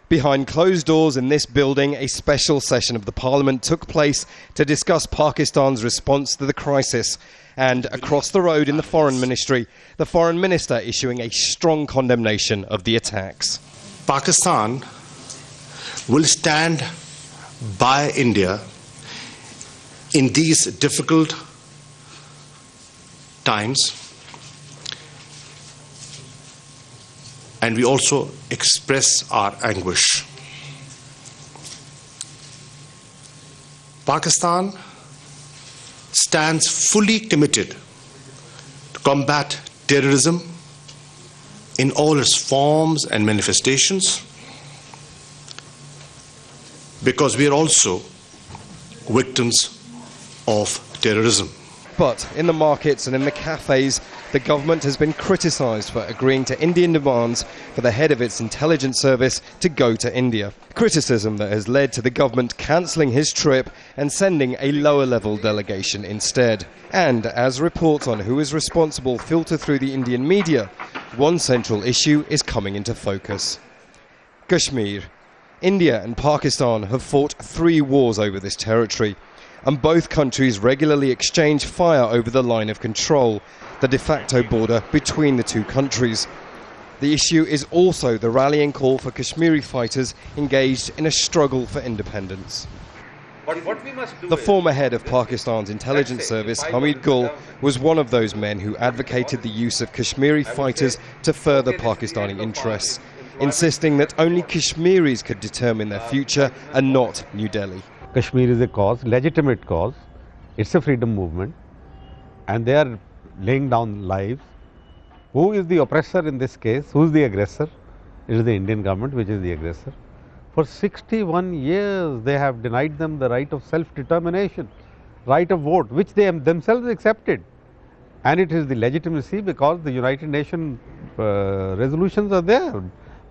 Behind closed doors in this building, a special session of the Parliament took place to discuss Pakistan's response to the crisis. And across the road in the Foreign Ministry, the Foreign Minister issuing a strong condemnation of the attacks. Pakistan will stand by India in these difficult times. And we also express our anguish. Pakistan stands fully committed to combat terrorism in all its forms and manifestations, because we are also victims of terrorism. But in the markets and in the cafes, the government has been criticised for agreeing to Indian demands for the head of its intelligence service to go to India. Criticism that has led to the government cancelling his trip and sending a lower-level delegation instead. And as reports on who is responsible filter through the Indian media, one central issue is coming into focus. Kashmir. India and Pakistan have fought 3 wars over this territory, and both countries regularly exchange fire over the line of control, the de facto border between the two countries. The issue is also the rallying call for Kashmiri fighters engaged in a struggle for independence. The former head of Pakistan's intelligence service, Hamid Gul, was one of those men who advocated the use of Kashmiri fighters to further Pakistani interests, insisting that only Kashmiris could determine their future and not New Delhi. Kashmir is a cause, legitimate cause. It's a freedom movement, and they are laying down lives. Who is the oppressor in this case? Who is the aggressor? It is the Indian government which is the aggressor. For 61 years, they have denied them the right of self-determination, right of vote, which they themselves accepted. And it is the legitimacy because the United Nations resolutions are there,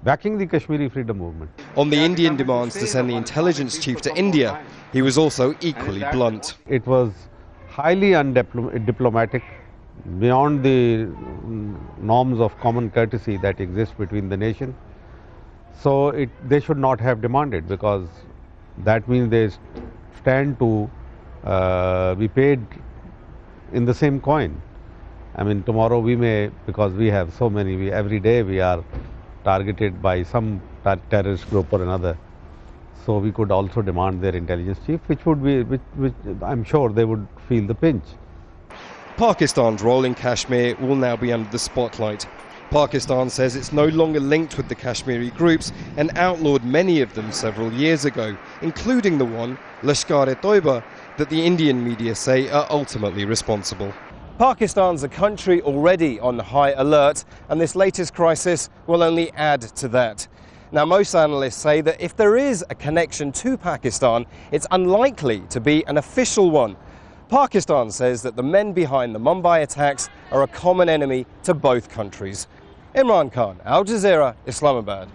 backing the Kashmiri freedom movement. On the Indian demands to send the intelligence chief to India, he was also equally blunt. It was highly undiplomatic, beyond the norms of common courtesy that exist between the nation. So they should not have demanded, because that means they stand to be paid in the same coin. I mean, tomorrow we may, because we have so many, every day we are targeted by some terrorist group or another. So we could also demand their intelligence chief, which I'm sure they would feel the pinch. Pakistan's role in Kashmir will now be under the spotlight. Pakistan says it's no longer linked with the Kashmiri groups and outlawed many of them several years ago, including the one, Lashkar-e-Toiba, that the Indian media say are ultimately responsible. Pakistan's a country already on high alert, and this latest crisis will only add to that. Now, most analysts say that if there is a connection to Pakistan, it's unlikely to be an official one. Pakistan says that the men behind the Mumbai attacks are a common enemy to both countries. Imran Khan, Al Jazeera, Islamabad.